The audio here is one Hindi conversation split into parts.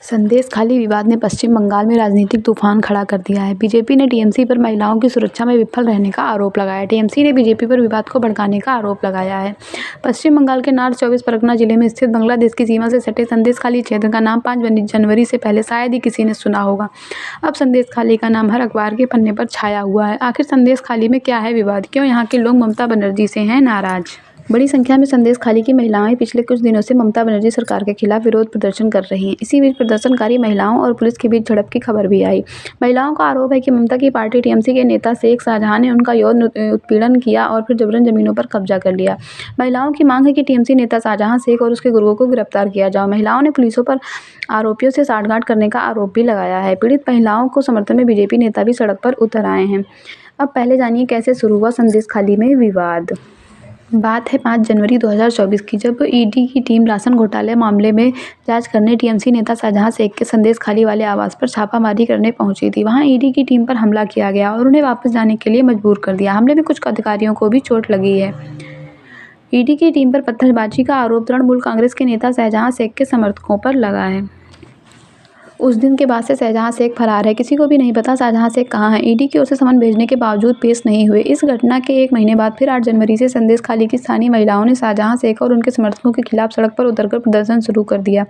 संदेश खाली विवाद ने पश्चिम बंगाल में राजनीतिक तूफान खड़ा कर दिया है। बीजेपी ने टीएमसी पर महिलाओं की सुरक्षा में विफल रहने का आरोप लगाया। टीएमसी ने बीजेपी पर विवाद को भड़काने का आरोप लगाया है। पश्चिम बंगाल के नॉर्थ 24 परगना जिले में स्थित बांग्लादेश की सीमा से सटे संदेश खाली क्षेत्र का नाम 5 जनवरी से पहले शायद ही किसी ने सुना होगा। अब संदेश खाली का नाम हर अखबार के पन्ने पर छाया हुआ है। आखिर संदेश खाली में क्या है विवाद? क्यों यहाँ के लोग ममता बनर्जी से हैं नाराज? बड़ी संख्या में संदेश खाली की महिलाएं पिछले कुछ दिनों से ममता बनर्जी सरकार के खिलाफ विरोध प्रदर्शन कर रही हैं। इसी बीच प्रदर्शनकारी महिलाओं और पुलिस के बीच झड़प की खबर भी आई। महिलाओं का आरोप है कि ममता की पार्टी टीएमसी के नेता शेख शाहजहां ने उनका यौन उत्पीड़न किया और फिर जबरन जमीनों पर कब्जा कर लिया। महिलाओं की मांग है कि टीएमसी नेता शाहजहां शेख और उसके गुरुओं को गिरफ्तार किया जाए। महिलाओं ने पुलिसों पर आरोपियों से साठगांठ करने का आरोप भी लगाया है। पीड़ित महिलाओं को समर्थन में बीजेपी नेता भी सड़क पर उतर आए हैं। अब पहले जानिए कैसे शुरू हुआ संदेश खाली में विवाद। बात है 5 जनवरी 2024 की, जब ईडी की टीम राशन घोटाले मामले में जांच करने टीएमसी नेता शाहजहां शेख के संदेश खाली वाले आवास पर छापामारी करने पहुंची थी। वहां ईडी की टीम पर हमला किया गया और उन्हें वापस जाने के लिए मजबूर कर दिया। हमले में कुछ अधिकारियों को भी चोट लगी है। ईडी की टीम पर पत्थरबाजी का आरोप तृणमूल कांग्रेस के नेता शाहजहां शेख के समर्थकों पर लगा है। उस दिन के बाद से शाहजहां शेख फरार है। किसी को भी नहीं पता शाहजहां शेख कहां है। ईडी की ओर से समन भेजने के बावजूद पेश नहीं हुए। इस घटना के एक महीने बाद फिर 8 जनवरी से संदेश खाली की स्थानीय महिलाओं ने शाहजहां शेख और उनके समर्थकों के खिलाफ सड़क पर उतरकर प्रदर्शन शुरू कर दिया।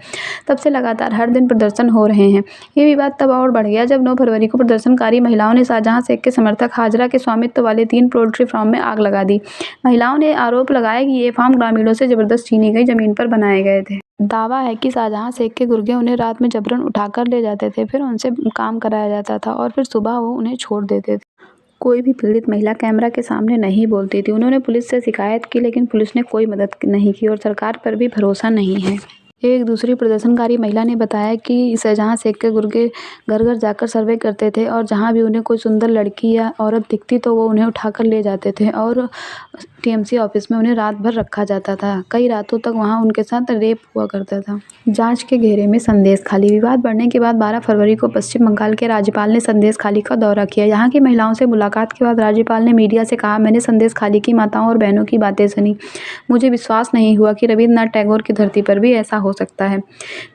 तब से लगातार हर दिन प्रदर्शन हो रहे हैं। ये विवाद तब और बढ़ गया जब 9 फरवरी को प्रदर्शनकारी महिलाओं ने शाहजहां शेख के समर्थक हाजरा के स्वामित्व वाले 3 पोल्ट्री फार्म में आग लगा दी। महिलाओं ने आरोप लगाया कि ये फार्म ग्रामीणों से जबरदस्त छीनी गई जमीन पर बनाए गए थे। दावा है कि शाहजहां शेख के गुर्गे उन्हें रात में जबरन उठाकर ले जाते थे, फिर उनसे काम कराया जाता था और फिर सुबह वो उन्हें छोड़ देते थे। कोई भी पीड़ित महिला कैमरा के सामने नहीं बोलती थी। उन्होंने पुलिस से शिकायत की, लेकिन पुलिस ने कोई मदद नहीं की और सरकार पर भी भरोसा नहीं है। एक दूसरी प्रदर्शनकारी महिला ने बताया कि शाहजहां शेख के गुर्गे घर घर जाकर सर्वे करते थे और जहां भी उन्हें कोई सुंदर लड़की या औरत दिखती तो वो उन्हें उठाकर ले जाते थे और टीएमसी ऑफिस में उन्हें रात भर रखा जाता था। कई रातों तक वहां उनके साथ रेप हुआ करता था। जांच के घेरे में संदेश खाली। विवाद बढ़ने के बाद 12 फरवरी को पश्चिम बंगाल के राज्यपाल ने संदेश खाली का दौरा किया। यहाँ की महिलाओं से मुलाकात के बाद राज्यपाल ने मीडिया से कहा, मैंने संदेश खाली की माताओं और बहनों की बातें सुनी। मुझे विश्वास नहीं हुआ कि रविन्द्रनाथ टैगोर की धरती पर भी ऐसा हो सकता है।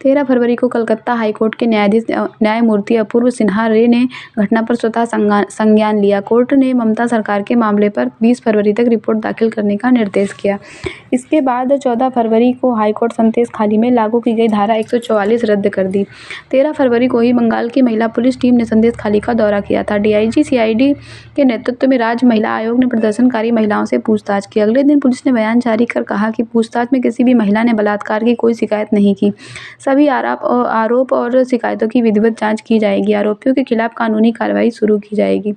13 फरवरी को कलकत्ता हाईकोर्ट के न्यायाधीश न्यायमूर्ति अपूर्व सिन्हा रे ने घटना पर स्वतः संज्ञान लिया। कोर्ट ने ममता सरकार के मामले पर 20 फरवरी तक रिपोर्ट दाखिल करने का निर्देश किया। इसके बाद 14 फरवरी को हाईकोर्ट संदेश खाली में लागू की गई धारा 144 रद्द कर दी। 13 फरवरी को ही बंगाल की महिला पुलिस टीम ने संदेश खाली का दौरा किया था। डीआईजी सीआईडी के नेतृत्व में राज्य महिला आयोग ने प्रदर्शनकारी महिलाओं से पूछताछ की। अगले दिन पुलिस ने बयान जारी कर कहा कि पूछताछ में किसी भी महिला ने बलात्कार की कोई शिकायत नहीं की। सभी आरोप और शिकायतों की विधिवत जांच की जाएगी। आरोपियों के खिलाफ कानूनी कार्रवाई शुरू की जाएगी।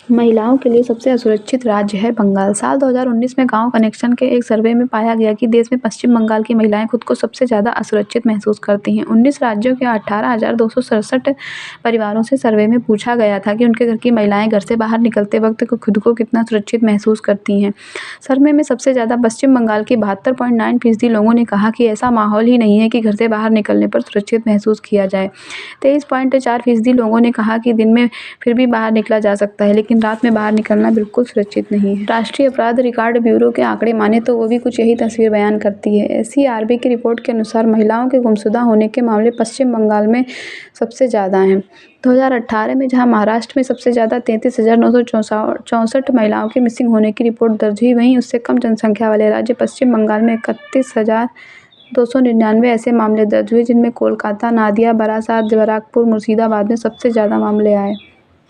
महिलाओं के लिए सबसे असुरक्षित राज्य है बंगाल। साल 2019 में गांव कनेक्शन के एक सर्वे में पाया गया कि देश में पश्चिम बंगाल की महिलाएं खुद को सबसे ज़्यादा असुरक्षित महसूस करती हैं। 19 राज्यों के 18,267 परिवारों से सर्वे में पूछा गया था कि उनके घर की महिलाएं घर से बाहर निकलते वक्त खुद को कितना सुरक्षित महसूस करती हैं। सर्वे में सबसे ज़्यादा पश्चिम बंगाल के 72.9% लोगों ने कहा कि ऐसा माहौल ही नहीं है कि घर से बाहर निकलने पर सुरक्षित महसूस किया जाए। 23.4% लोगों ने कहा कि दिन में फिर भी बाहर निकला जा सकता है, लेकिन रात में बाहर निकलना बिल्कुल सुरक्षित नहीं है। राष्ट्रीय अपराध रिकॉर्ड ब्यूरो के आंकड़े माने तो वो भी कुछ यही तस्वीर बयान करती है। एसईआरबी की रिपोर्ट के अनुसार महिलाओं के गुमशुदा होने के मामले पश्चिम बंगाल में सबसे ज़्यादा हैं। 2018 में जहां महाराष्ट्र में सबसे ज़्यादा 33,964 महिलाओं के मिसिंग होने की रिपोर्ट दर्ज हुई, वहीं उससे कम जनसंख्या वाले राज्य पश्चिम बंगाल में 31,299 ऐसे मामले दर्ज हुए, जिनमें कोलकाता, नादिया, बारासात, बराकपुर, मुर्शिदाबाद में सबसे ज़्यादा मामले आए।